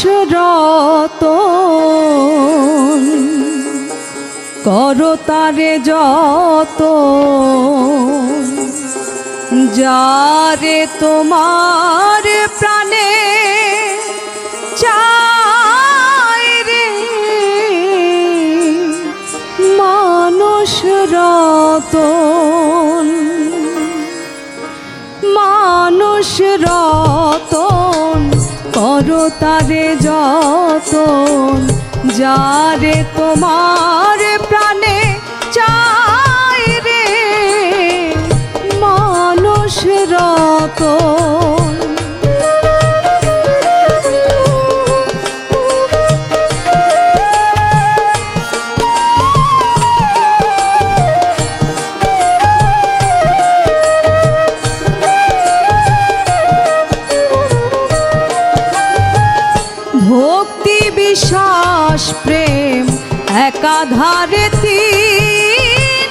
রতন করো তারে যতন যারে তোমার প্রাণে চায় রে মানুষ রতন মানুষ রতন করো তারে যতন যারে তোমার প্রাণে চায় রে মানুষ রতন ভক্তি বিশ্বাস প্রেম একাধারে তিন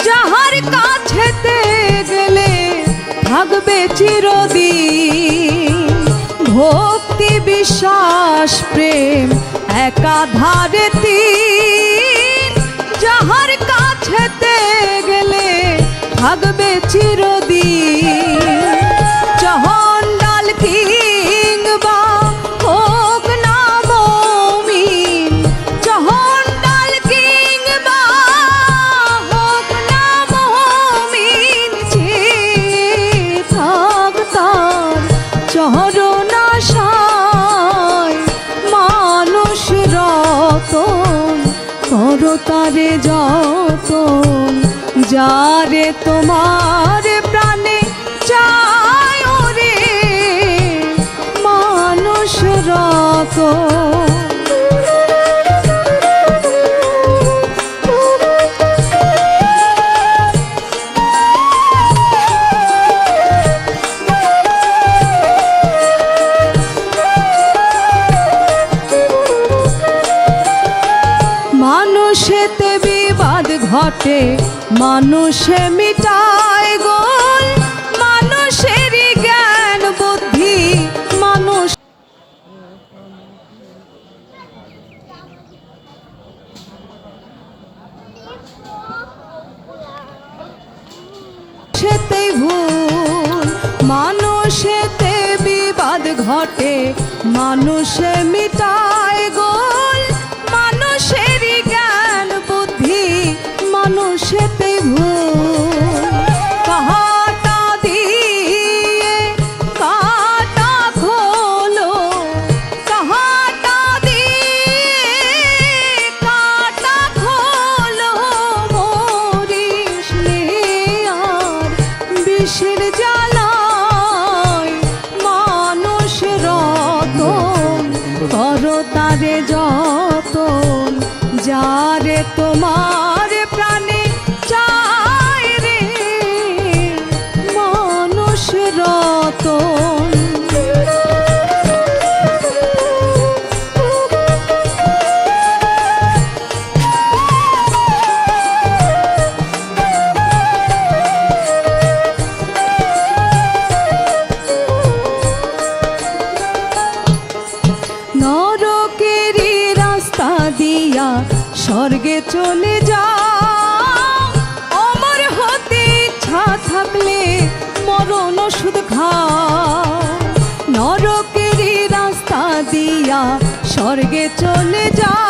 যাহার কাছেতে গেলে থাকবে চিরদিন ভক্তি বিশ্বাস প্রেম একাধারে তিন যাহার কাছেতে গেলে থাকবে চিরদিন চহন্ডাল কিংবা হোক না মমিন চহন্ডাল কিংবা হোক না মমিন চেয়ে থাক তার চরণ আশায় মানুষ রতন করো তারে যতন যারে তোমার প্রাণে চায় রে মানুষ রতন মানুষেতে বিবাদ ঘটে মানুষে মিটায় গোল মানুষেরই জ্ঞান বুদ্ধি মানুষ সেতে ভুল মানুষেতে বিবাদ ঘটে মানুষে মিটায় গোল মানুষেরই জ্ঞান বুদ্ধি মানুষেতে ভুল কাঁটা দিয়ে কাঁটা খোলো কাঁটা দিয়ে কাঁটা খোলো মরিস নে আর বিষের জ্বালায় মানুষ রতন করো তারে যতন যারে তোমার প্রাণে চায় রে মানুষ রতন নরকেরই রাস্তা দিয়া স্বর্গে চলে যাও অমর হতে ইচ্ছা থাকলে মরণ ওষুধ খাও নরকেরই রাস্তা দিয়া স্বর্গে চলে যাও